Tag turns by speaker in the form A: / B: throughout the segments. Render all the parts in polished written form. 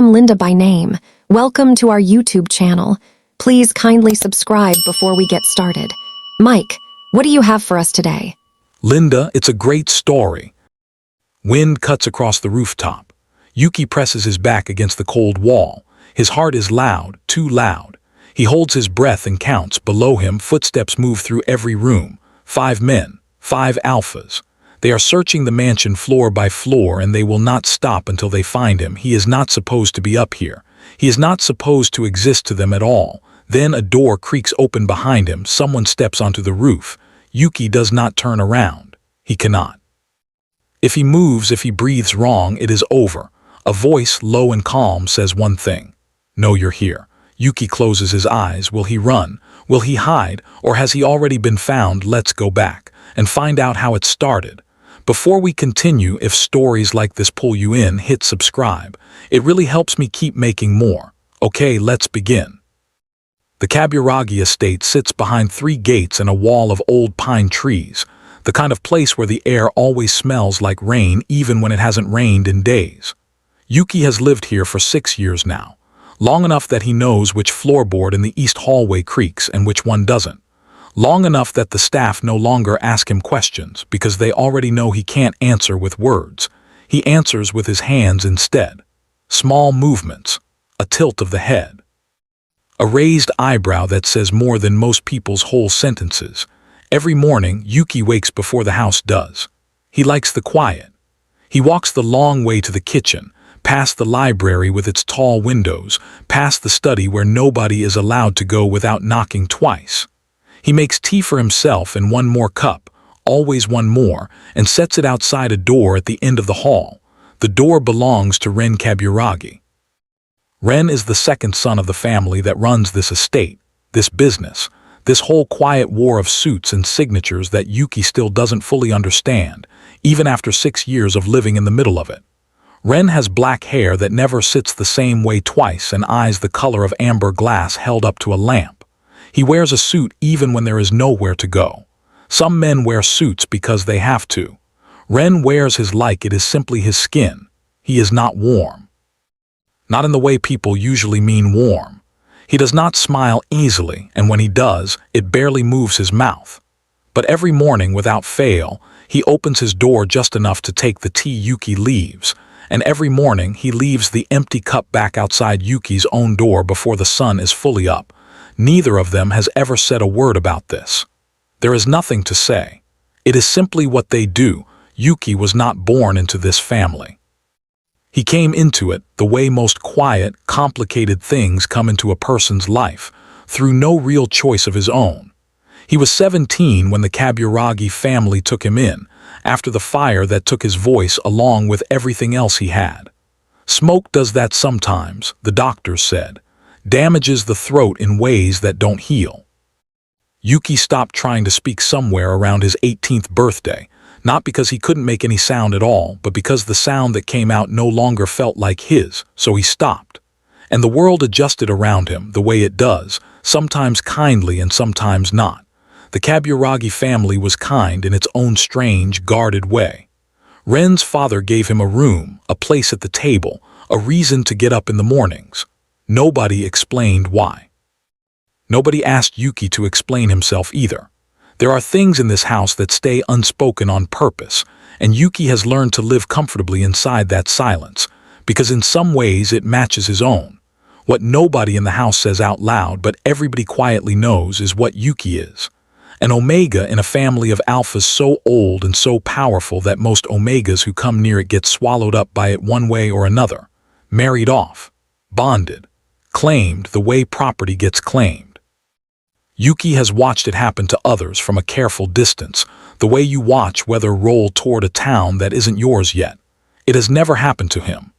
A: am Linda by name. Welcome to our YouTube channel. Please kindly subscribe before we get started. Mike, what do you have for us today?
B: Linda, it's a great story. Wind cuts across the rooftop. Yuki presses his back against the cold wall. His heart is loud, too loud. He holds his breath and counts. Below him, footsteps move through every room. 5 men, 5 alphas. They are searching the mansion floor by floor, and they will not stop until they find him. He is not supposed to be up here. He is not supposed to exist to them at all. Then a door creaks open behind him. Someone steps onto the roof. Yuki does not turn around. He cannot. If he moves, if he breathes wrong, it is over. A voice, low and calm, says one thing. "No, you're here." Yuki closes his eyes. Will he run? Will he hide? Or has he already been found? Let's go back and find out how it started. Before we continue, if stories like this pull you in, hit subscribe. It really helps me keep making more. Okay, let's begin. The Kaburagi estate sits behind 3 gates and a wall of old pine trees, the kind of place where the air always smells like rain even when it hasn't rained in days. Yuki has lived here for 6 years now, long enough that he knows which floorboard in the east hallway creaks and which one doesn't. Long enough that the staff no longer ask him questions because they already know he can't answer with words. He answers with his hands instead. Small movements, a tilt of the head, a raised eyebrow that says more than most people's whole sentences. Every morning, Yuki wakes before the house does. He likes the quiet. He walks the long way to the kitchen, past the library with its tall windows, past the study where nobody is allowed to go without knocking twice. He makes tea for himself and one more cup, always one more, and sets it outside a door at the end of the hall. The door belongs to Ren Kaburagi. Ren is the second son of the family that runs this estate, this business, this whole quiet war of suits and signatures that Yuki still doesn't fully understand, even after 6 years of living in the middle of it. Ren has black hair that never sits the same way twice and eyes the color of amber glass held up to a lamp. He wears a suit even when there is nowhere to go. Some men wear suits because they have to. Ren wears his like it is simply his skin. He is not warm. Not in the way people usually mean warm. He does not smile easily, and when he does, it barely moves his mouth. But every morning, without fail, he opens his door just enough to take the tea Yuki leaves, and every morning he leaves the empty cup back outside Yuki's own door before the sun is fully up. Neither of them has ever said a word about this. There is nothing to say. It is simply what they do. Yuki was not born into this family. He came into it the way most quiet, complicated things come into a person's life, through no real choice of his own. He was 17 when the Kaburagi family took him in, after the fire that took his voice along with everything else he had. Smoke does that sometimes, the doctors said. Damages the throat in ways that don't heal. Yuki stopped trying to speak somewhere around his 18th birthday, not because he couldn't make any sound at all, but because the sound that came out no longer felt like his, so he stopped. And the world adjusted around him the way it does, sometimes kindly and sometimes not. The Kaburagi family was kind in its own strange, guarded way. Ren's father gave him a room, a place at the table, a reason to get up in the mornings. Nobody explained why. Nobody asked Yuki to explain himself either. There are things in this house that stay unspoken on purpose, and Yuki has learned to live comfortably inside that silence, because in some ways it matches his own. What nobody in the house says out loud but everybody quietly knows is what Yuki is. An omega in a family of alphas so old and so powerful that most omegas who come near it get swallowed up by it one way or another. Married off. Bonded. Claimed the way property gets claimed. Yuki has watched it happen to others from a careful distance, the way you watch weather roll toward a town that isn't yours yet. It has never happened to him.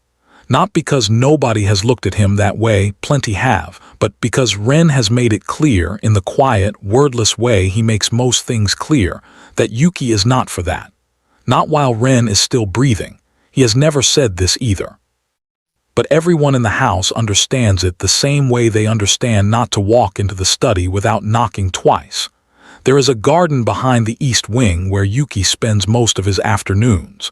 B: Not because nobody has looked at him that way, plenty have, but because Ren has made it clear in the quiet, wordless way he makes most things clear, that Yuki is not for that. Not while Ren is still breathing. He has never said this either. But everyone in the house understands it the same way they understand not to walk into the study without knocking twice. There is a garden behind the east wing where Yuki spends most of his afternoons.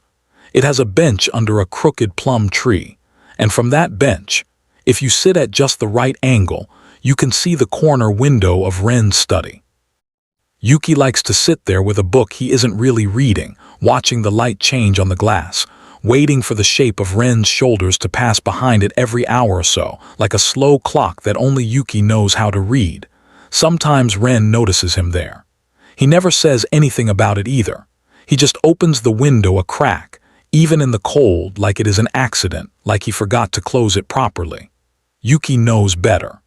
B: It has a bench under a crooked plum tree, And from that bench, if you sit at just the right angle, you can see the corner window of Ren's study. Yuki likes to sit there with a book he isn't really reading, watching the light change on the glass, waiting for the shape of Ren's shoulders to pass behind it every hour or so, like a slow clock that only Yuki knows how to read. Sometimes Ren notices him there. He never says anything about it either. He just opens the window a crack, even in the cold, like it is an accident, like he forgot to close it properly. Yuki knows better.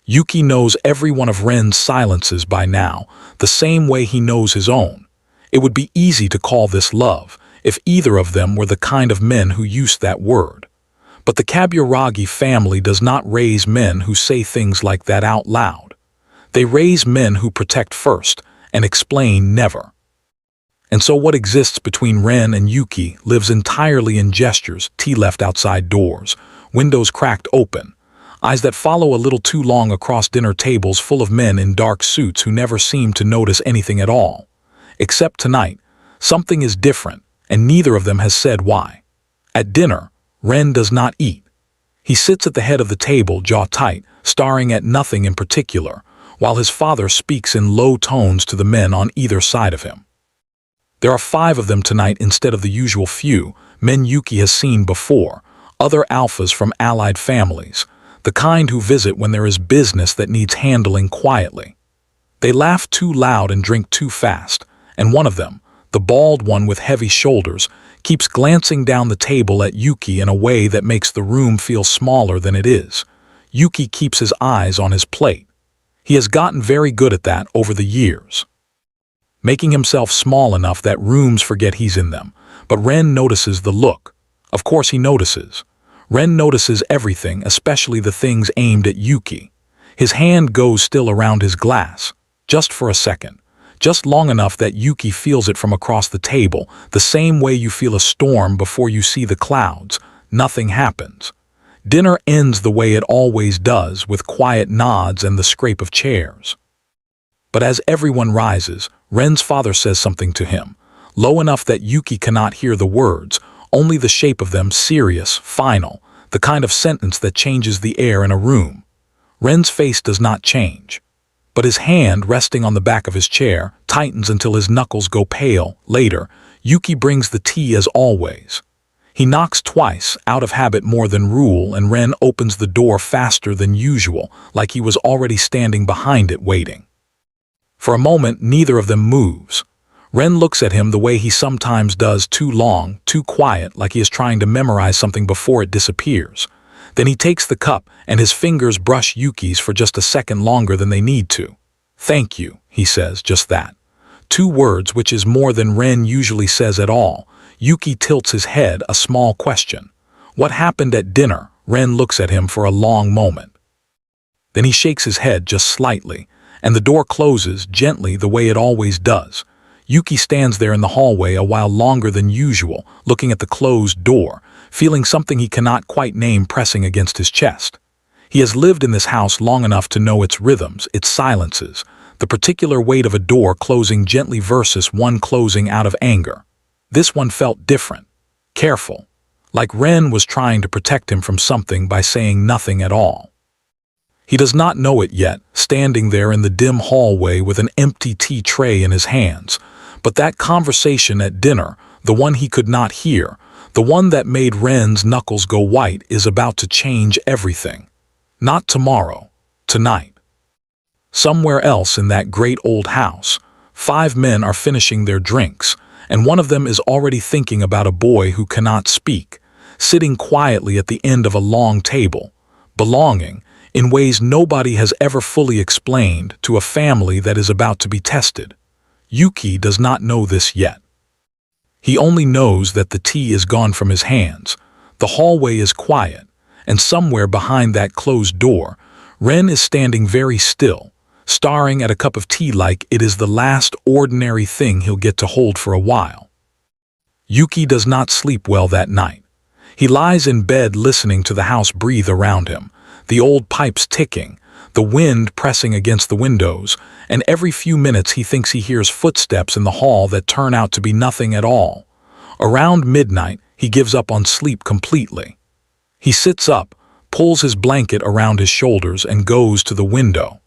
B: Yuki knows every one of Ren's silences by now, the same way he knows his own. It would be easy to call this love, if either of them were the kind of men who used that word. But the Kaburagi family does not raise men who say things like that out loud. They raise men who protect first and explain never. And so what exists between Ren and Yuki lives entirely in gestures, tea left outside doors, windows cracked open, eyes that follow a little too long across dinner tables full of men in dark suits who never seem to notice anything at all. Except tonight, something is different, and neither of them has said why. At dinner, Ren does not eat. He sits at the head of the table, jaw tight, staring at nothing in particular, while his father speaks in low tones to the men on either side of him. There are 5 of them tonight instead of the usual few, men Yuki has seen before, other alphas from allied families, the kind who visit when there is business that needs handling quietly. They laugh too loud and drink too fast, and one of them, the bald one with heavy shoulders, keeps glancing down the table at Yuki in a way that makes the room feel smaller than it is. Yuki keeps his eyes on his plate. He has gotten very good at that over the years, making himself small enough that rooms forget he's in them. But Ren notices the look. Of course he notices. Ren notices everything, especially the things aimed at Yuki. His hand goes still around his glass, just for a second, just long enough that Yuki feels it from across the table, the same way you feel a storm before you see the clouds. Nothing happens. Dinner ends the way it always does, with quiet nods and the scrape of chairs. But as everyone rises, Ren's father says something to him, low enough that Yuki cannot hear the words, only the shape of them, serious, final, the kind of sentence that changes the air in a room. Ren's face does not change, but his hand, resting on the back of his chair, tightens until his knuckles go pale. Later, Yuki brings the tea as always. He knocks twice, out of habit more than rule, and Ren opens the door faster than usual, like he was already standing behind it waiting. For a moment, neither of them moves. Ren looks at him the way he sometimes does, too long, too quiet, like he is trying to memorize something before it disappears. Then he takes the cup, and his fingers brush Yuki's for just a second longer than they need to. "Thank you," he says, just that. 2 words, which is more than Ren usually says at all. Yuki tilts his head, a small question. What happened at dinner? Ren looks at him for a long moment. Then he shakes his head just slightly, and the door closes gently the way it always does. Yuki stands there in the hallway a while longer than usual, looking at the closed door, feeling something he cannot quite name pressing against his chest. He has lived in this house long enough to know its rhythms, its silences, the particular weight of a door closing gently versus one closing out of anger. This one felt different, careful, like Ren was trying to protect him from something by saying nothing at all. He does not know it yet, standing there in the dim hallway with an empty tea tray in his hands. But that conversation at dinner, the one he could not hear, the one that made Ren's knuckles go white, is about to change everything. Not tomorrow, tonight. Somewhere else in that great old house, 5 men are finishing their drinks, and one of them is already thinking about a boy who cannot speak, sitting quietly at the end of a long table, belonging, in ways nobody has ever fully explained, to a family that is about to be tested. Yuki does not know this yet. He only knows that the tea is gone from his hands, the hallway is quiet, and somewhere behind that closed door, Ren is standing very still, staring at a cup of tea like it is the last ordinary thing he'll get to hold for a while. Yuki does not sleep well that night. He lies in bed listening to the house breathe around him, the old pipes ticking, the wind pressing against the windows, and every few minutes he thinks he hears footsteps in the hall that turn out to be nothing at all. Around midnight, he gives up on sleep completely. He sits up, pulls his blanket around his shoulders, and goes to the window.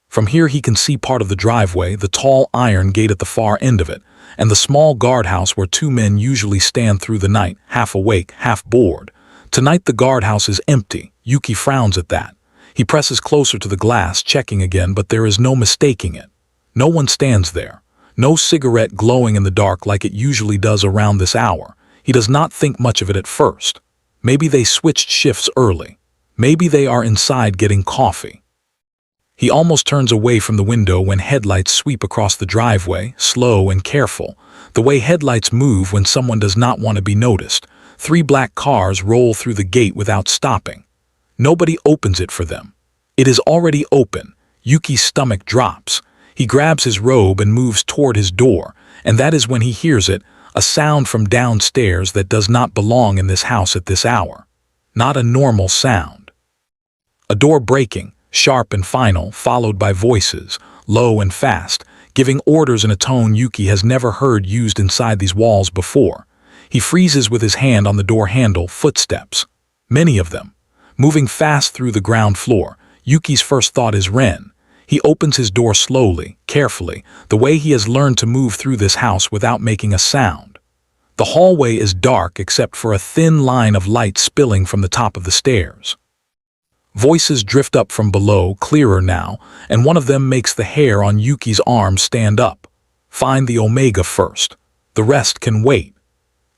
B: From here he can see part of the driveway, the tall iron gate at the far end of it, and the small guardhouse where two men usually stand through the night, half awake, half bored. Tonight the guardhouse is empty. Yuki frowns at that. He presses closer to the glass, checking again, but there is no mistaking it. No one stands there. No cigarette glowing in the dark like it usually does around this hour. He does not think much of it at first. Maybe they switched shifts early. Maybe they are inside getting coffee. He almost turns away from the window when headlights sweep across the driveway, slow and careful, the way headlights move when someone does not want to be noticed. 3 black cars roll through the gate without stopping. Nobody opens it for them. It is already open. Yuki's stomach drops. He grabs his robe and moves toward his door, and that is when he hears it, a sound from downstairs that does not belong in this house at this hour. Not a normal sound. A door breaking, sharp and final, followed by voices, low and fast, giving orders in a tone Yuki has never heard used inside these walls before. He freezes with his hand on the door handle, footsteps. Many of them. Moving fast through the ground floor, Yuki's first thought is Ren. He opens his door slowly, carefully, the way he has learned to move through this house without making a sound. The hallway is dark except for a thin line of light spilling from the top of the stairs. Voices drift up from below, clearer now, and one of them makes the hair on Yuki's arm stand up. Find the omega first. The rest can wait.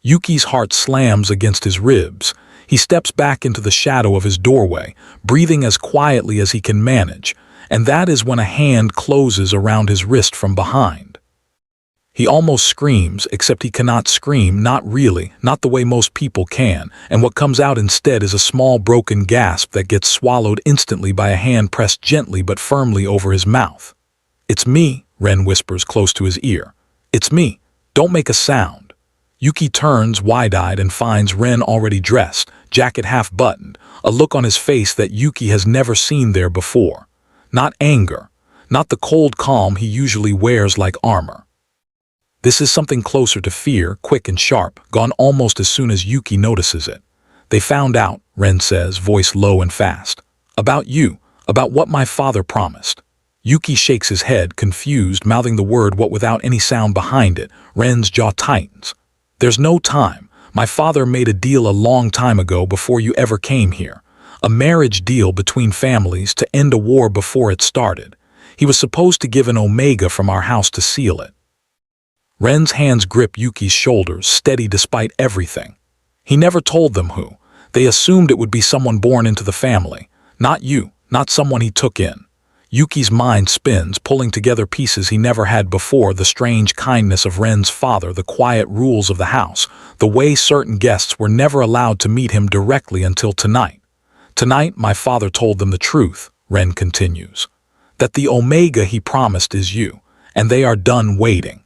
B: Yuki's heart slams against his ribs. He steps back into the shadow of his doorway, breathing as quietly as he can manage, and that is when a hand closes around his wrist from behind. He almost screams, except he cannot scream, not really, not the way most people can, and what comes out instead is a small broken gasp that gets swallowed instantly by a hand pressed gently but firmly over his mouth. "It's me," Ren whispers close to his ear. "It's me. Don't make a sound." Yuki turns wide-eyed and finds Ren already dressed, jacket half-buttoned, a look on his face that Yuki has never seen there before. Not anger, not the cold calm he usually wears like armor. This is something closer to fear, quick and sharp, gone almost as soon as Yuki notices it. "They found out," Ren says, voice low and fast. "About you, about what my father promised." Yuki shakes his head, confused, mouthing the word what without any sound behind it. Ren's jaw tightens. "There's no time. My father made a deal a long time ago before you ever came here. A marriage deal between families to end a war before it started. He was supposed to give an omega from our house to seal it." Ren's hands grip Yuki's shoulders, steady despite everything. He never told them who. They assumed it would be someone born into the family. Not you, not someone he took in. Yuki's mind spins, pulling together pieces he never had before, the strange kindness of Ren's father, the quiet rules of the house, the way certain guests were never allowed to meet him directly until tonight. "Tonight, my father told them the truth," Ren continues. "That the omega he promised is you, and they are done waiting."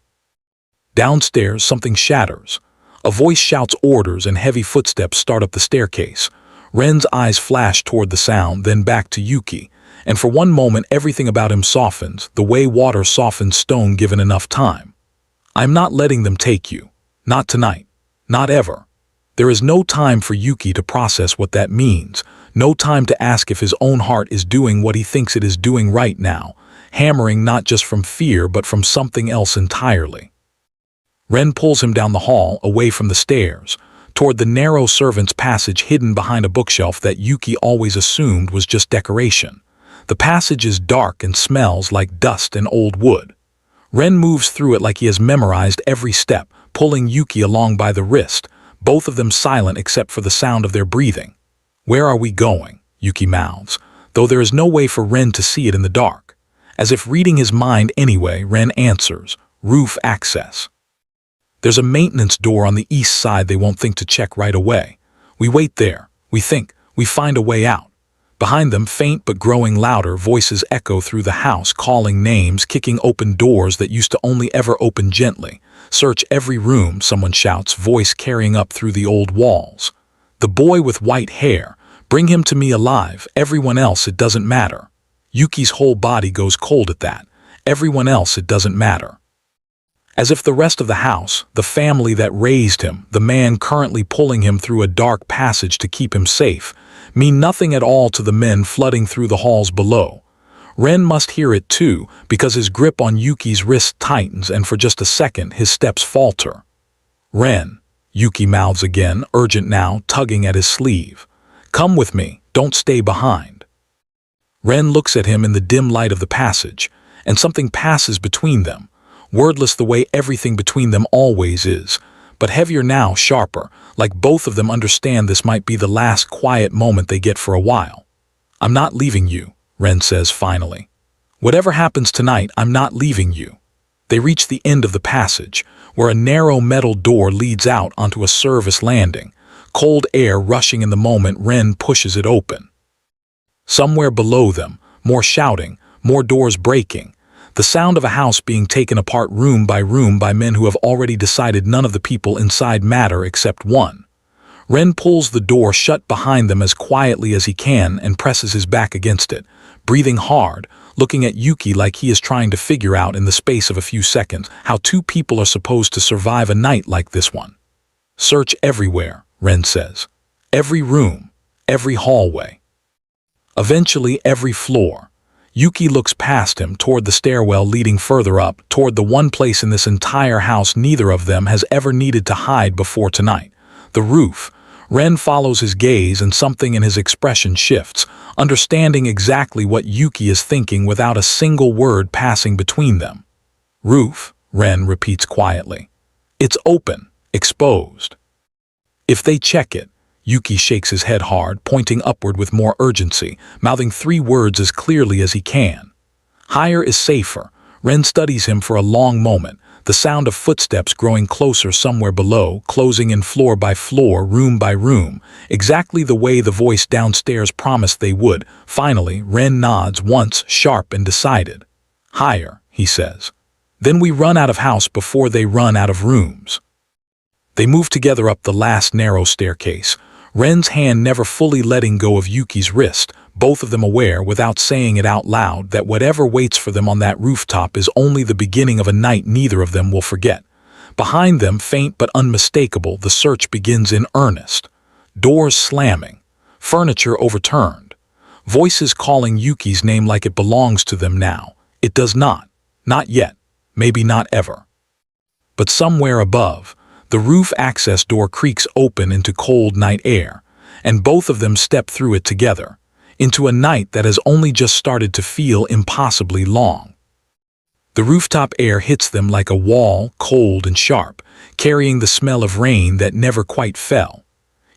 B: Downstairs, something shatters. A voice shouts orders and heavy footsteps start up the staircase. Ren's eyes flash toward the sound, then back to Yuki, and for one moment everything about him softens, the way water softens stone given enough time. "I'm not letting them take you. Not tonight. Not ever." There is no time for Yuki to process what that means, no time to ask if his own heart is doing what he thinks it is doing right now, hammering not just from fear but from something else entirely. Ren pulls him down the hall, away from the stairs, toward the narrow servant's passage hidden behind a bookshelf that Yuki always assumed was just decoration. The passage is dark and smells like dust and old wood. Ren moves through it like he has memorized every step, pulling Yuki along by the wrist, both of them silent except for the sound of their breathing. "Where are we going?" Yuki mouths, though there is no way for Ren to see it in the dark. As if reading his mind anyway, Ren answers, "Roof access." There's a maintenance door on the east side they won't think to check right away. We wait there. We think. We find a way out. Behind them, faint but growing louder, voices echo through the house, calling names, kicking open doors that used to only ever open gently. "Search every room," someone shouts, voice carrying up through the old walls. "The boy with white hair. Bring him to me alive. Everyone else, it doesn't matter." Yuki's whole body goes cold at that. Everyone else, it doesn't matter. As if the rest of the house, the family that raised him, the man currently pulling him through a dark passage to keep him safe, mean nothing at all to the men flooding through the halls below. Ren must hear it too, because his grip on Yuki's wrist tightens and for just a second his steps falter. "Ren," Yuki mouths again, urgent now, tugging at his sleeve. "Come with me, don't stay behind." Ren looks at him in the dim light of the passage, and something passes between them, wordless the way everything between them always is, but heavier now, sharper, like both of them understand this might be the last quiet moment they get for a while. "I'm not leaving you," Ren says finally. "Whatever happens tonight, I'm not leaving you." They reach the end of the passage, where a narrow metal door leads out onto a service landing, cold air rushing in the moment Ren pushes it open. Somewhere below them, more shouting, more doors breaking, the sound of a house being taken apart room by men who have already decided none of the people inside matter except one. Ren pulls the door shut behind them as quietly as he can and presses his back against it, breathing hard, looking at Yuki like he is trying to figure out in the space of a few seconds how two people are supposed to survive a night like this one. "Search everywhere," Ren says. "Every room, every hallway. Eventually every floor." Yuki looks past him toward the stairwell leading further up, toward the one place in this entire house neither of them has ever needed to hide before tonight, the roof. Ren follows his gaze and something in his expression shifts, understanding exactly what Yuki is thinking without a single word passing between them. "Roof," Ren repeats quietly. "It's open, exposed." "If they check it," Yuki shakes his head hard, pointing upward with more urgency, mouthing 3 words as clearly as he can. "Higher is safer." Ren studies him for a long moment, the sound of footsteps growing closer somewhere below, closing in floor by floor, room by room, exactly the way the voice downstairs promised they would. Finally, Ren nods once, sharp and decided. "Higher," he says. "Then we run out of house before they run out of rooms." They move together up the last narrow staircase, Ren's hand never fully letting go of Yuki's wrist, both of them aware, without saying it out loud, that whatever waits for them on that rooftop is only the beginning of a night neither of them will forget. Behind them, faint but unmistakable, the search begins in earnest. Doors slamming, furniture overturned, voices calling Yuki's name like it belongs to them now. It does not. Not yet. Maybe not ever. But somewhere above, the roof access door creaks open into cold night air, and both of them step through it together, into a night that has only just started to feel impossibly long. The rooftop air hits them like a wall, cold and sharp, carrying the smell of rain that never quite fell.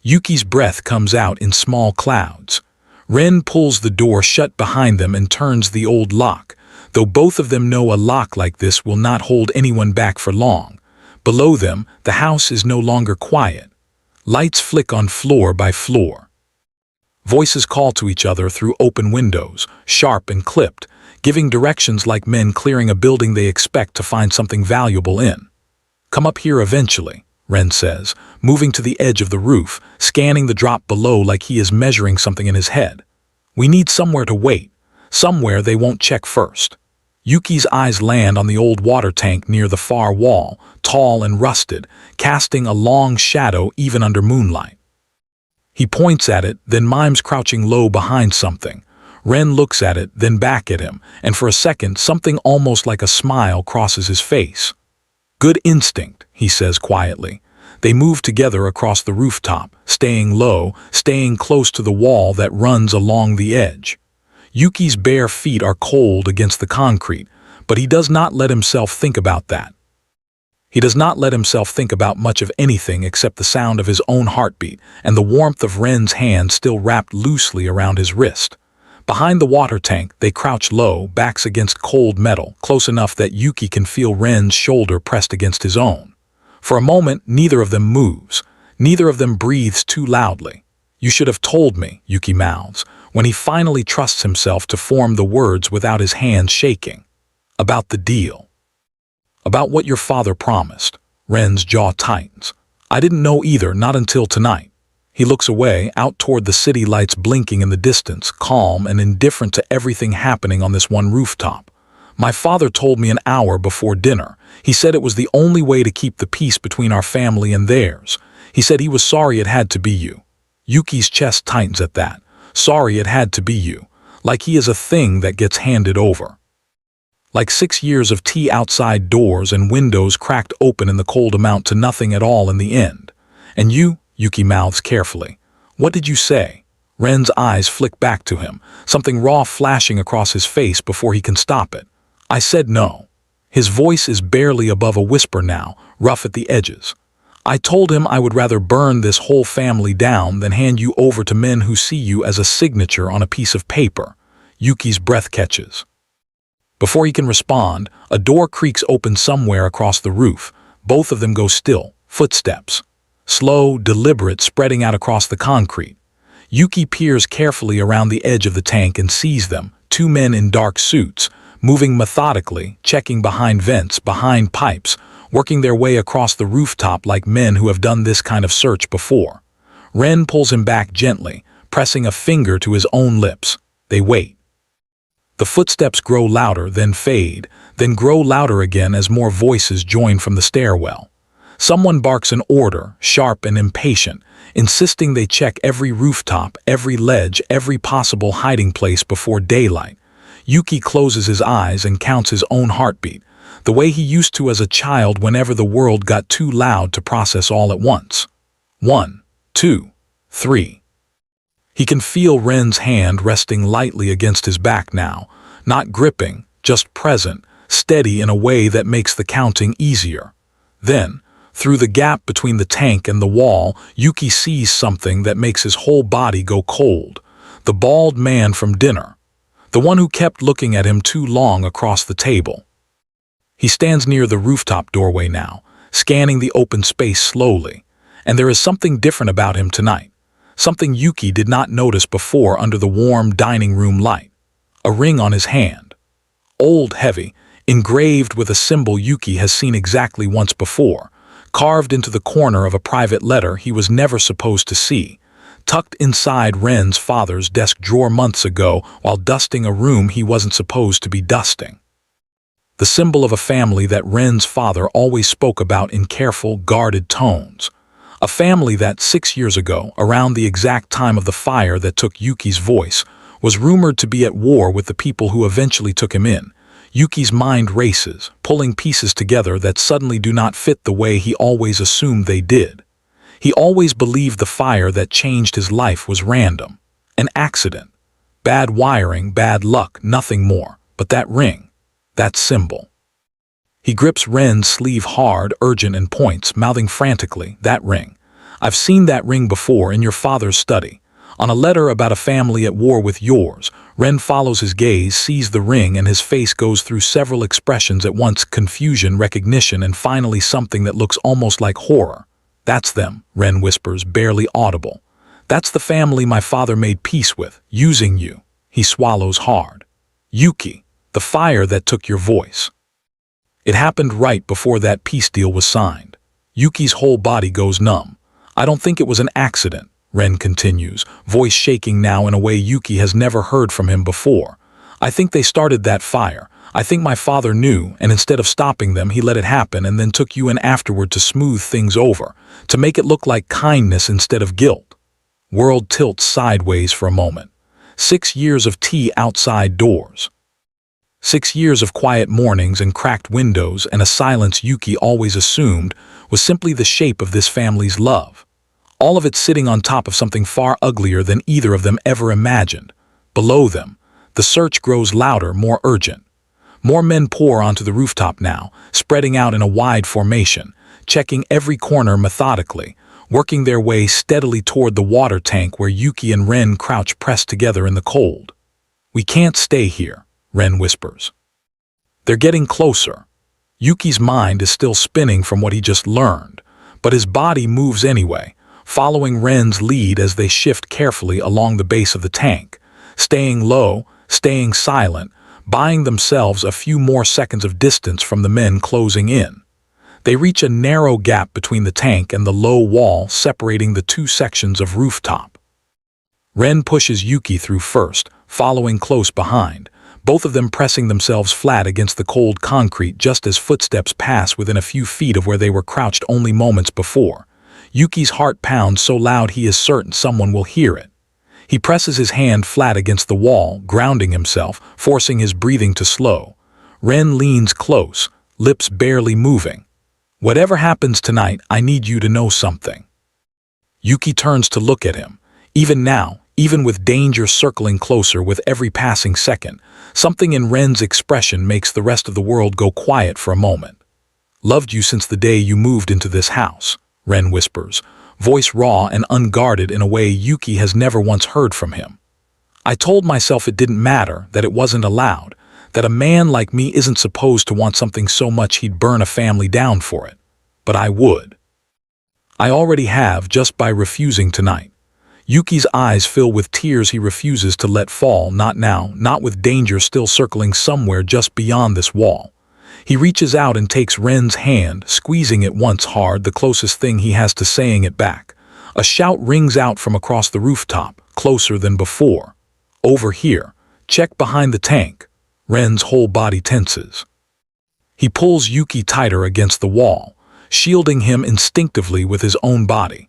B: Yuki's breath comes out in small clouds. Ren pulls the door shut behind them and turns the old lock, though both of them know a lock like this will not hold anyone back for long. Below them, the house is no longer quiet. Lights flick on floor by floor. Voices call to each other through open windows, sharp and clipped, giving directions like men clearing a building they expect to find something valuable in. "Come up here eventually," Ren says, moving to the edge of the roof, scanning the drop below like he is measuring something in his head. "We need somewhere to wait, somewhere they won't check first." Yuki's eyes land on the old water tank near the far wall, tall and rusted, casting a long shadow even under moonlight. He points at it, then mimes crouching low behind something. Ren looks at it, then back at him, and for a second something almost like a smile crosses his face. "Good instinct," he says quietly. They move together across the rooftop, staying low, staying close to the wall that runs along the edge. Yuki's bare feet are cold against the concrete, but he does not let himself think about that. He does not let himself think about much of anything except the sound of his own heartbeat and the warmth of Ren's hand still wrapped loosely around his wrist. Behind the water tank, they crouch low, backs against cold metal, close enough that Yuki can feel Ren's shoulder pressed against his own. For a moment, neither of them moves. Neither of them breathes too loudly. "You should have told me," Yuki mouths, when he finally trusts himself to form the words without his hands shaking. "About the deal. About what your father promised." Ren's jaw tightens. "I didn't know either, not until tonight." He looks away, out toward the city lights blinking in the distance, calm and indifferent to everything happening on this one rooftop. My father told me an hour before dinner. He said it was the only way to keep the peace between our family and theirs. He said he was sorry it had to be you. Yuki's chest tightens at that. Sorry it had to be you. Like he is a thing that gets handed over. Like 6 years of tea outside doors and windows cracked open in the cold amount to nothing at all in the end. And you, Yuki mouths carefully. What did you say? Ren's eyes flick back to him, something raw flashing across his face before he can stop it. I said no. His voice is barely above a whisper now, rough at the edges. I told him I would rather burn this whole family down than hand you over to men who see you as a signature on a piece of paper. Yuki's breath catches. Before he can respond, a door creaks open somewhere across the roof. Both of them go still, footsteps. Slow, deliberate, spreading out across the concrete. Yuki peers carefully around the edge of the tank and sees them, 2 men in dark suits, moving methodically, checking behind vents, behind pipes, working their way across the rooftop like men who have done this kind of search before. Ren pulls him back gently, pressing a finger to his own lips. They wait. The footsteps grow louder, then fade, then grow louder again as more voices join from the stairwell. Someone barks an order, sharp and impatient, insisting they check every rooftop, every ledge, every possible hiding place before daylight. Yuki closes his eyes and counts his own heartbeat, the way he used to as a child whenever the world got too loud to process all at once. 1, 2, 3. He can feel Ren's hand resting lightly against his back now, not gripping, just present, steady in a way that makes the counting easier. Then, through the gap between the tank and the wall, Yuki sees something that makes his whole body go cold. The bald man from dinner. The one who kept looking at him too long across the table. He stands near the rooftop doorway now, scanning the open space slowly. And there is something different about him tonight. Something Yuki did not notice before under the warm dining room light. A ring on his hand. Old, heavy, engraved with a symbol Yuki has seen exactly once before. Carved into the corner of a private letter he was never supposed to see, tucked inside Ren's father's desk drawer months ago while dusting a room he wasn't supposed to be dusting. The symbol of a family that Ren's father always spoke about in careful, guarded tones. A family that 6 years ago, around the exact time of the fire that took Yuki's voice, was rumored to be at war with the people who eventually took him in. Yuki's mind races, pulling pieces together that suddenly do not fit the way he always assumed they did. He always believed the fire that changed his life was random, an accident. Bad wiring, bad luck, nothing more. But that ring, that symbol. He grips Ren's sleeve hard, urgent, and points, mouthing frantically, that ring. I've seen that ring before in your father's study. On a letter about a family at war with yours. Ren follows his gaze, sees the ring, and his face goes through several expressions at once: confusion, recognition, and finally something that looks almost like horror. That's them, Ren whispers, barely audible. That's the family my father made peace with, using you. He swallows hard. Yuki, the fire that took your voice. It happened right before that peace deal was signed. Yuki's whole body goes numb. I don't think it was an accident, Ren continues, voice shaking now in a way Yuki has never heard from him before. I think they started that fire. I think my father knew, and instead of stopping them, he let it happen and then took you in afterward to smooth things over, to make it look like kindness instead of guilt. World tilts sideways for a moment. 6 years of tea outside doors. 6 years of quiet mornings and cracked windows and a silence Yuki always assumed was simply the shape of this family's love. All of it sitting on top of something far uglier than either of them ever imagined. Below them, the search grows louder, more urgent. More men pour onto the rooftop now, spreading out in a wide formation, checking every corner methodically, working their way steadily toward the water tank where Yuki and Ren crouch pressed together in the cold. We can't stay here, Ren whispers. They're getting closer. Yuki's mind is still spinning from what he just learned, but his body moves anyway, following Ren's lead as they shift carefully along the base of the tank, staying low, staying silent, buying themselves a few more seconds of distance from the men closing in. They reach a narrow gap between the tank and the low wall separating the two sections of rooftop. Ren pushes Yuki through first, following close behind, both of them pressing themselves flat against the cold concrete just as footsteps pass within a few feet of where they were crouched only moments before. Yuki's heart pounds so loud he is certain someone will hear it. He presses his hand flat against the wall, grounding himself, forcing his breathing to slow. Ren leans close, lips barely moving. "Whatever happens tonight, I need you to know something." Yuki turns to look at him. Even now, even with danger circling closer with every passing second, something in Ren's expression makes the rest of the world go quiet for a moment. "Loved you since the day you moved into this house," Ren whispers, voice raw and unguarded in a way Yuki has never once heard from him. "I told myself it didn't matter, that it wasn't allowed, that a man like me isn't supposed to want something so much he'd burn a family down for it. But I would. I already have just by refusing tonight." Yuki's eyes fill with tears he refuses to let fall, not now, not with danger still circling somewhere just beyond this wall. He reaches out and takes Ren's hand, squeezing it once hard, the closest thing he has to saying it back. A shout rings out from across the rooftop, closer than before. "Over here. Check behind the tank." Ren's whole body tenses. He pulls Yuki tighter against the wall, shielding him instinctively with his own body,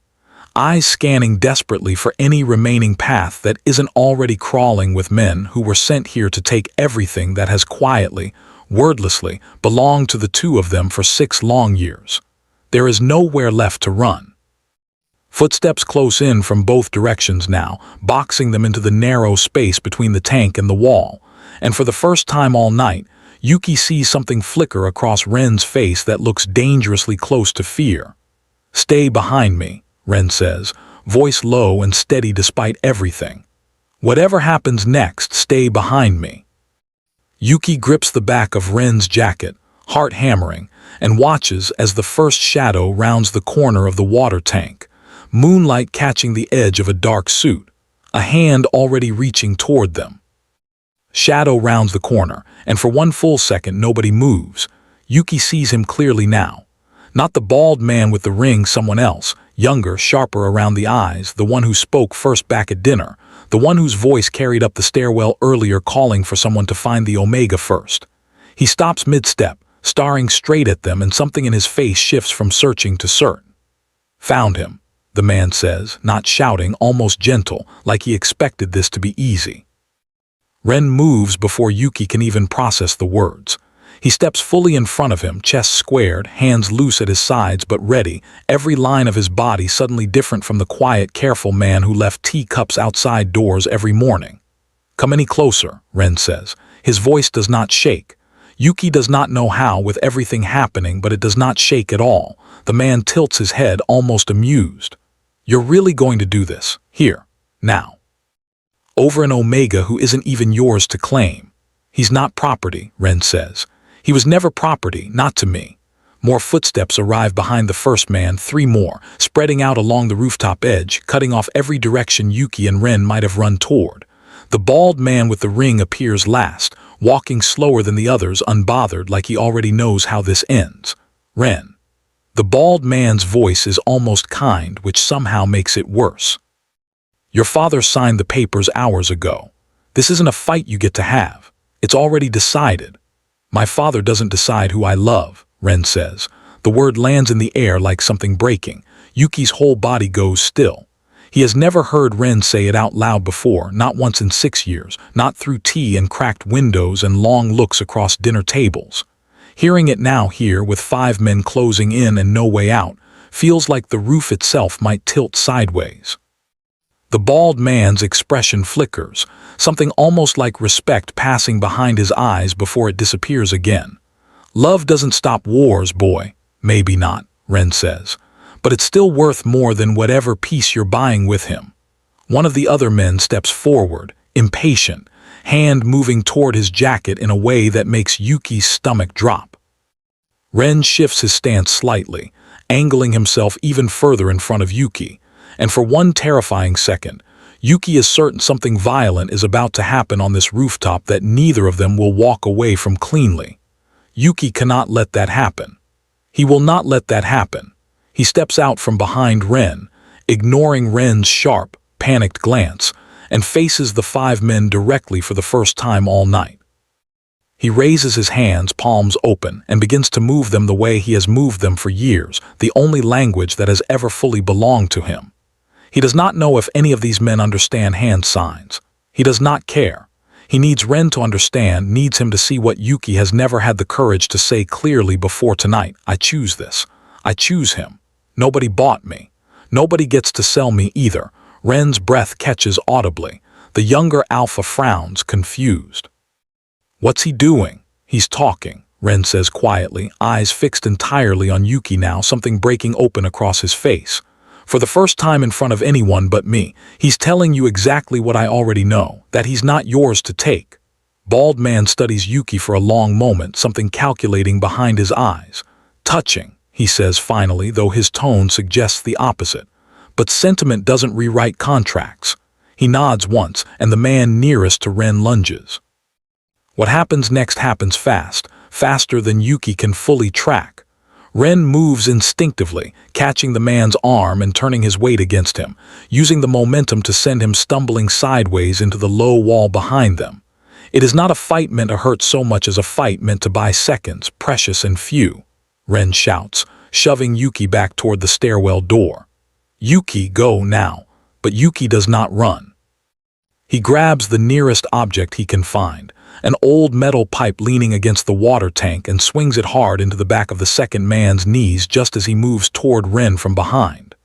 B: eyes scanning desperately for any remaining path that isn't already crawling with men who were sent here to take everything that has quietly, wordlessly, belonged to the two of them for 6 long years. There is nowhere left to run. Footsteps close in from both directions now, boxing them into the narrow space between the tank and the wall, and for the first time all night, Yuki sees something flicker across Ren's face that looks dangerously close to fear. "Stay behind me," Ren says, voice low and steady despite everything. "Whatever happens next, stay behind me." Yuki grips the back of Ren's jacket, heart hammering, and watches as the first shadow rounds the corner of the water tank, moonlight catching the edge of a dark suit, a hand already reaching toward them. Shadow rounds the corner, and for one full second nobody moves. Yuki sees him clearly now. Not the bald man with the ring, someone else, younger, sharper around the eyes, the one who spoke first back at dinner, the one whose voice carried up the stairwell earlier calling for someone to find the Omega first. He stops mid-step, staring straight at them, and something in his face shifts from searching to certain. "Found him," the man says, not shouting, almost gentle, like he expected this to be easy. Ren moves before Yuki can even process the words. He steps fully in front of him, chest squared, hands loose at his sides but ready, every line of his body suddenly different from the quiet, careful man who left teacups outside doors every morning. "Come any closer," Ren says. His voice does not shake. Yuki does not know how with everything happening, but it does not shake at all. The man tilts his head, almost amused. "You're really going to do this, here, now? Over an Omega who isn't even yours to claim?" "He's not property," Ren says. "He was never property, not to me." More footsteps arrive behind the first man, 3 more, spreading out along the rooftop edge, cutting off every direction Yuki and Ren might have run toward. The bald man with the ring appears last, walking slower than the others, unbothered, like he already knows how this ends. "Ren." The bald man's voice is almost kind, which somehow makes it worse. "Your father signed the papers hours ago. This isn't a fight you get to have. It's already decided." "My father doesn't decide who I love," Ren says. The word lands in the air like something breaking. Yuki's whole body goes still. He has never heard Ren say it out loud before, not once in 6 years, not through tea and cracked windows and long looks across dinner tables. Hearing it now here, with 5 men closing in and no way out, feels like the roof itself might tilt sideways. The bald man's expression flickers, something almost like respect passing behind his eyes before it disappears again. "Love doesn't stop wars, boy." "Maybe not," Ren says, "but it's still worth more than whatever peace you're buying with him." One of the other men steps forward, impatient, hand moving toward his jacket in a way that makes Yuki's stomach drop. Ren shifts his stance slightly, angling himself even further in front of Yuki, and for one terrifying second, Yuki is certain something violent is about to happen on this rooftop that neither of them will walk away from cleanly. Yuki cannot let that happen. He will not let that happen. He steps out from behind Ren, ignoring Ren's sharp, panicked glance, and faces the 5 men directly for the first time all night. He raises his hands, palms open, and begins to move them the way he has moved them for years, the only language that has ever fully belonged to him. He does not know if any of these men understand hand signs. He does not care. He needs Ren to understand, needs him to see what Yuki has never had the courage to say clearly before tonight. I choose this. I choose him. Nobody bought me. Nobody gets to sell me either. Ren's breath catches audibly. The younger alpha frowns, confused. What's he doing? He's talking, Ren says quietly, eyes fixed entirely on Yuki now, something breaking open across his face. For the first time in front of anyone but me, he's telling you exactly what I already know, that he's not yours to take. Bald man studies Yuki for a long moment, something calculating behind his eyes. Touching, he says finally, though his tone suggests the opposite. But sentiment doesn't rewrite contracts. He nods once, and the man nearest to Ren lunges. What happens next happens fast, faster than Yuki can fully track. Ren moves instinctively, catching the man's arm and turning his weight against him, using the momentum to send him stumbling sideways into the low wall behind them. It is not a fight meant to hurt so much as a fight meant to buy seconds, precious and few. Ren shouts, shoving Yuki back toward the stairwell door. Yuki, go now. But Yuki does not run. He grabs the nearest object he can find, an old metal pipe leaning against the water tank, and swings it hard into the back of the second man's knees just as he moves toward Ren from behind.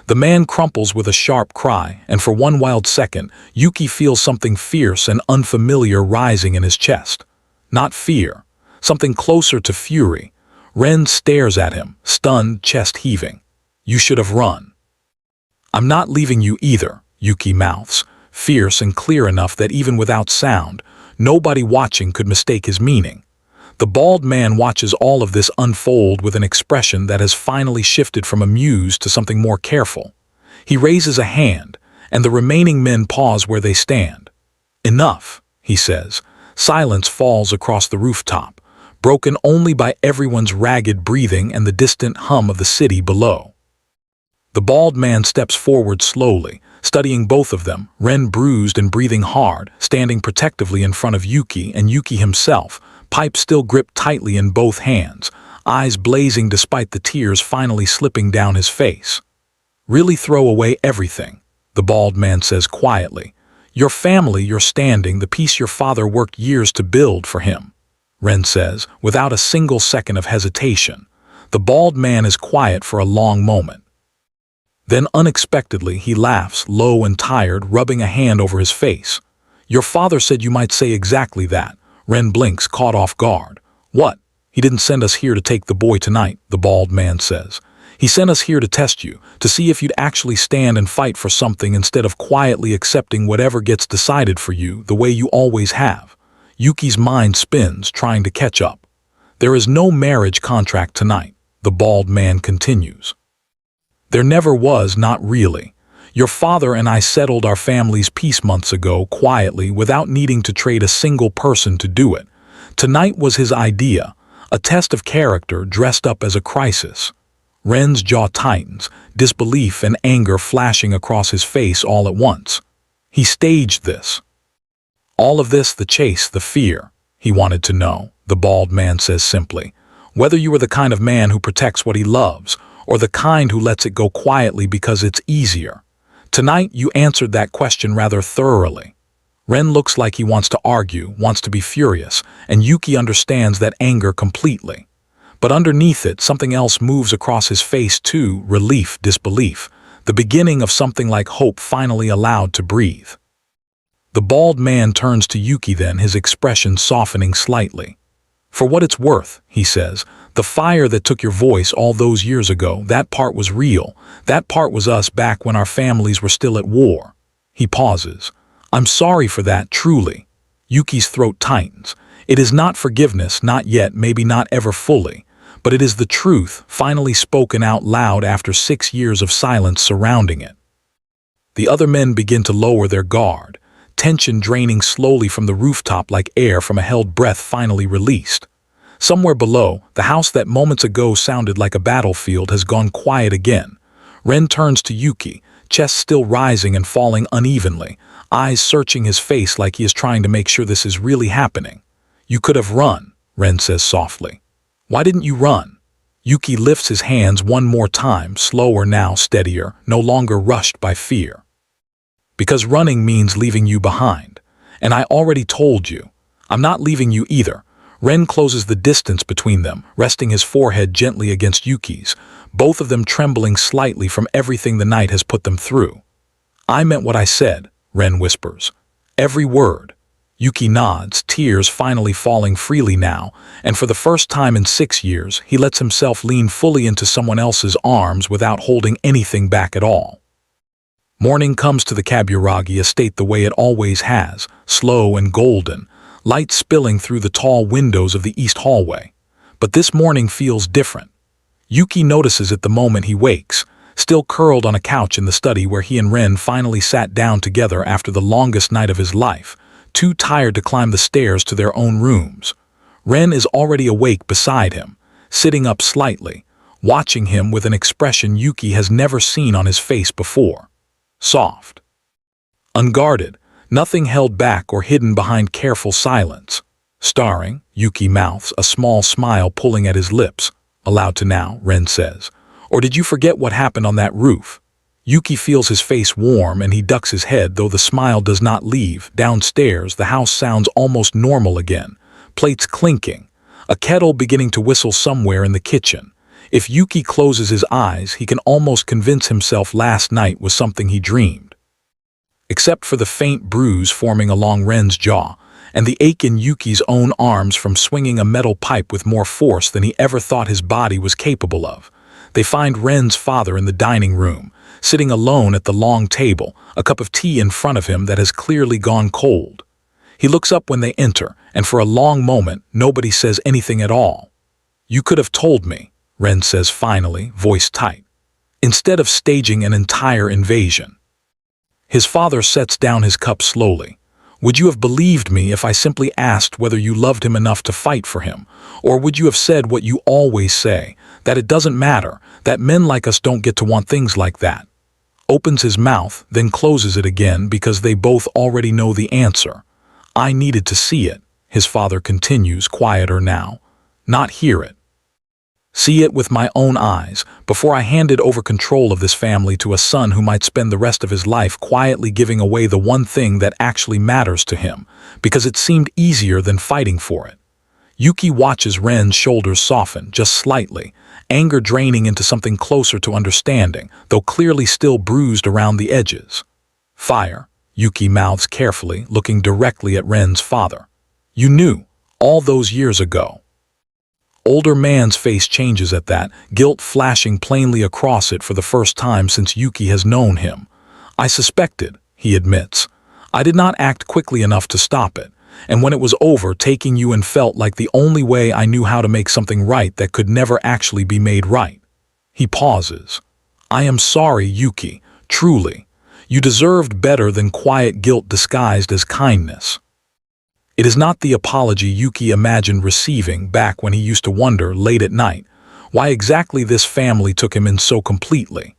B: The man crumples with a sharp cry, and for one wild second, Yuki feels something fierce and unfamiliar rising in his chest. Not fear, something closer to fury. Ren stares at him, stunned, chest heaving. You should have run. I'm not leaving you either, Yuki mouths, fierce and clear enough that even without sound, nobody watching could mistake his meaning. The bald man watches all of this unfold with an expression that has finally shifted from amused to something more careful. He raises a hand, and the remaining men pause where they stand. Enough, he says. Silence falls across the rooftop, broken only by everyone's ragged breathing and the distant hum of the city below. The bald man steps forward slowly, studying both of them, Ren bruised and breathing hard, standing protectively in front of Yuki and Yuki himself, pipe still gripped tightly in both hands, eyes blazing despite the tears finally slipping down his face. Really throw away everything, the bald man says quietly. Your family, your standing, the peace your father worked years to build for him, Ren says, without a single second of hesitation. The bald man is quiet for a long moment. Then unexpectedly he laughs, low and tired, rubbing a hand over his face. Your father said you might say exactly that. Ren blinks, caught off guard. What? He didn't send us here to take the boy tonight, the bald man says. He sent us here to test you, to see if you'd actually stand and fight for something instead of quietly accepting whatever gets decided for you the way you always have. Yuki's mind spins, trying to catch up. There is no marriage contract tonight, the bald man continues. There never was, not really. Your father and I settled our family's peace months ago, quietly, without needing to trade a single person to do it. Tonight was his idea, a test of character dressed up as a crisis. Ren's jaw tightens, disbelief and anger flashing across his face all at once. He staged this. All of this, the chase, the fear, he wanted to know, the bald man says simply. Whether you were the kind of man who protects what he loves, or the kind who lets it go quietly because it's easier. Tonight, you answered that question rather thoroughly. Ren looks like he wants to argue, wants to be furious, and Yuki understands that anger completely. But underneath it, something else moves across his face too, relief, disbelief, the beginning of something like hope finally allowed to breathe. The bald man turns to Yuki then, his expression softening slightly. For what it's worth, he says, the fire that took your voice all those years ago, that part was real. That part was us back when our families were still at war. He pauses. I'm sorry for that, truly. Yuki's throat tightens. It is not forgiveness, not yet, maybe not ever fully. But it is the truth, finally spoken out loud after 6 years of silence surrounding it. The other men begin to lower their guard, tension draining slowly from the rooftop like air from a held breath finally released. Somewhere below, the house that moments ago sounded like a battlefield has gone quiet again. Ren turns to Yuki, chest still rising and falling unevenly, eyes searching his face like he is trying to make sure this is really happening. You could have run, Ren says softly. Why didn't you run? Yuki lifts his hands one more time, slower now, steadier, no longer rushed by fear. Because running means leaving you behind. And I already told you. I'm not leaving you either. Ren closes the distance between them, resting his forehead gently against Yuki's, both of them trembling slightly from everything the night has put them through. I meant what I said, Ren whispers. Every word. Yuki nods, tears finally falling freely now, and for the first time in 6 years, he lets himself lean fully into someone else's arms without holding anything back at all. Morning comes to the Kaburagi estate the way it always has, slow and golden, light spilling through the tall windows of the east hallway. But this morning feels different. Yuki notices it the moment he wakes, still curled on a couch in the study where he and Ren finally sat down together after the longest night of his life, too tired to climb the stairs to their own rooms. Ren is already awake beside him, sitting up slightly, watching him with an expression Yuki has never seen on his face before. Soft. Unguarded, nothing held back or hidden behind careful silence. Starring, Yuki mouths, a small smile pulling at his lips. Allowed to now, Ren says. Or did you forget what happened on that roof? Yuki feels his face warm and he ducks his head, though the smile does not leave. Downstairs, the house sounds almost normal again. Plates clinking. A kettle beginning to whistle somewhere in the kitchen. If Yuki closes his eyes, he can almost convince himself last night was something he dreamed. Except for the faint bruise forming along Ren's jaw, and the ache in Yuki's own arms from swinging a metal pipe with more force than he ever thought his body was capable of. They find Ren's father in the dining room, sitting alone at the long table, a cup of tea in front of him that has clearly gone cold. He looks up when they enter, and for a long moment, nobody says anything at all. You could have told me, Ren says finally, voice tight, instead of staging an entire invasion. His father sets down his cup slowly. Would you have believed me if I simply asked whether you loved him enough to fight for him? Or would you have said what you always say, that it doesn't matter, that men like us don't get to want things like that? Opens his mouth, then closes it again because they both already know the answer. I needed to see it, his father continues, quieter now, not hear it. See it with my own eyes, before I handed over control of this family to a son who might spend the rest of his life quietly giving away the one thing that actually matters to him, because it seemed easier than fighting for it. Yuki watches Ren's shoulders soften, just slightly, anger draining into something closer to understanding, though clearly still bruised around the edges. Fire, Yuki mouths carefully, looking directly at Ren's father. You knew, all those years ago. Older man's face changes at that, guilt flashing plainly across it for the first time since Yuki has known him. I suspected, he admits. I did not act quickly enough to stop it, and when it was over, taking you in felt like the only way I knew how to make something right that could never actually be made right. He pauses. I am sorry, Yuki, truly. You deserved better than quiet guilt disguised as kindness. It is not the apology Yuki imagined receiving back when he used to wonder, late at night, why exactly this family took him in so completely.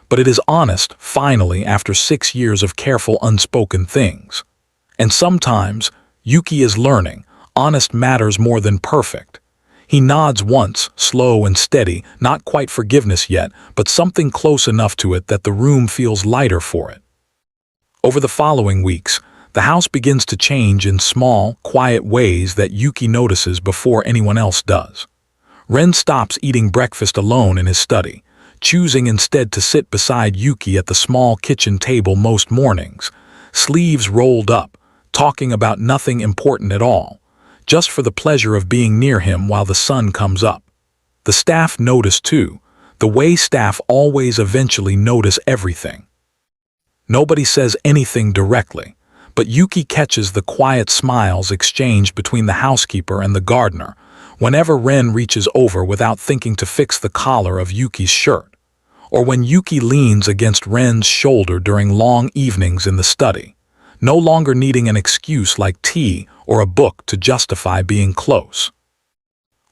B: But it is honest, finally, after 6 years of careful unspoken things. And sometimes, Yuki is learning, honest matters more than perfect. He nods once, slow and steady, not quite forgiveness yet, but something close enough to it that the room feels lighter for it. Over the following weeks, the house begins to change in small, quiet ways that Yuki notices before anyone else does. Ren stops eating breakfast alone in his study, choosing instead to sit beside Yuki at the small kitchen table most mornings, sleeves rolled up, talking about nothing important at all, just for the pleasure of being near him while the sun comes up. The staff notice too, the way staff always eventually notice everything. Nobody says anything directly, but Yuki catches the quiet smiles exchanged between the housekeeper and the gardener whenever Ren reaches over without thinking to fix the collar of Yuki's shirt, or when Yuki leans against Ren's shoulder during long evenings in the study, no longer needing an excuse like tea or a book to justify being close.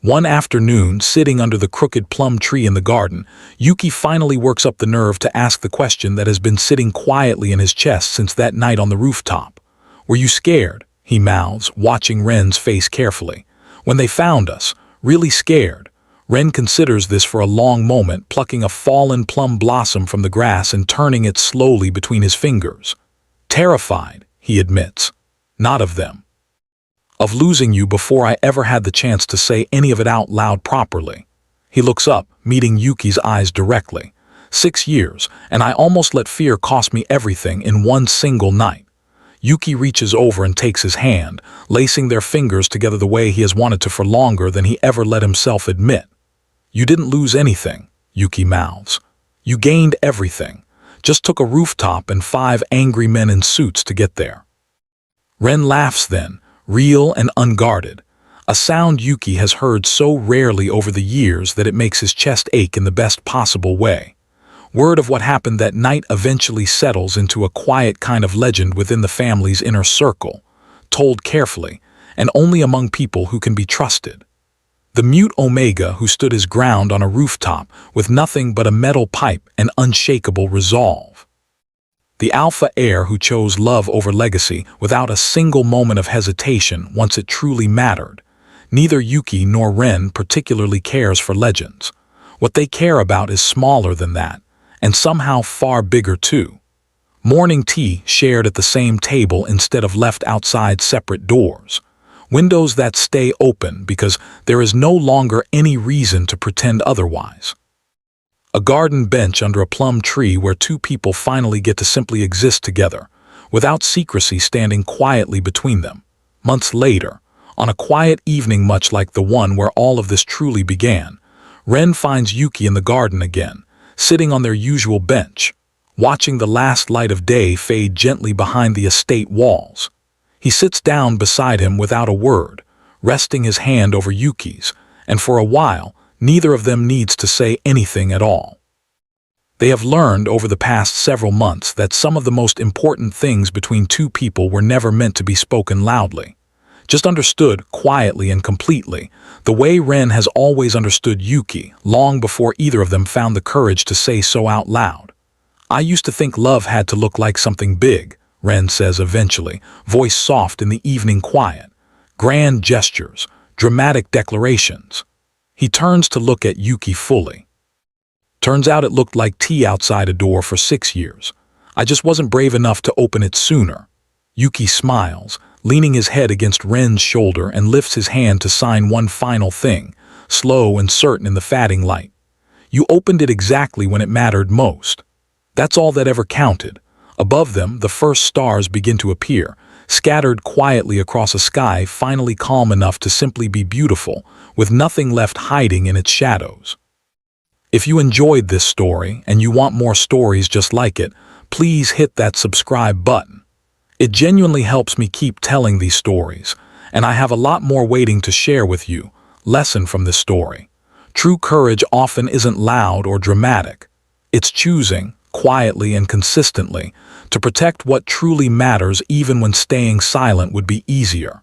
B: One afternoon, sitting under the crooked plum tree in the garden, Yuki finally works up the nerve to ask the question that has been sitting quietly in his chest since that night on the rooftop. Were you scared? he mouths, watching Ren's face carefully. "When they found us, really scared." Ren considers this for a long moment, plucking a fallen plum blossom from the grass and turning it slowly between his fingers. "Terrified," he admits. "Not of them. Of losing you before I ever had the chance to say any of it out loud properly." He looks up, meeting Yuki's eyes directly. 6 years, and I almost let fear cost me everything in one single night." Yuki reaches over and takes his hand, lacing their fingers together the way he has wanted to for longer than he ever let himself admit. "You didn't lose anything," Yuki mouths. "You gained everything. Just took a rooftop and 5 angry men in suits to get there." Ren laughs then, real and unguarded, a sound Yuki has heard so rarely over the years that it makes his chest ache in the best possible way. Word of what happened that night eventually settles into a quiet kind of legend within the family's inner circle, told carefully, and only among people who can be trusted. The mute Omega who stood his ground on a rooftop with nothing but a metal pipe and unshakable resolve. The alpha heir who chose love over legacy without a single moment of hesitation once it truly mattered. Neither Yuki nor Ren particularly cares for legends. What they care about is smaller than that, and somehow far bigger too. Morning tea shared at the same table instead of left outside separate doors. Windows that stay open because there is no longer any reason to pretend otherwise. A garden bench under a plum tree where 2 people finally get to simply exist together, without secrecy standing quietly between them. Months later, on a quiet evening much like the one where all of this truly began, Ren finds Yuki in the garden again, sitting on their usual bench, watching the last light of day fade gently behind the estate walls. He sits down beside him without a word, resting his hand over Yuki's, and for a while, neither of them needs to say anything at all. They have learned over the past several months that some of the most important things between 2 people were never meant to be spoken loudly, just understood quietly and completely, the way Ren has always understood Yuki, long before either of them found the courage to say so out loud. "I used to think love had to look like something big," Ren says eventually, voice soft in the evening quiet. "Grand gestures, dramatic declarations." He turns to look at Yuki fully. "Turns out it looked like tea outside a door for 6 years. I just wasn't brave enough to open it sooner." Yuki smiles, leaning his head against Ren's shoulder and lifts his hand to sign one final thing, slow and certain in the fading light. "You opened it exactly when it mattered most. That's all that ever counted." Above them, the first stars begin to appear, scattered quietly across a sky finally calm enough to simply be beautiful, with nothing left hiding in its shadows. If you enjoyed this story and you want more stories just like it, please hit that subscribe button. It genuinely helps me keep telling these stories, and I have a lot more waiting to share with you. Lesson from this story: true courage often isn't loud or dramatic. It's choosing, quietly and consistently, to protect what truly matters even when staying silent would be easier.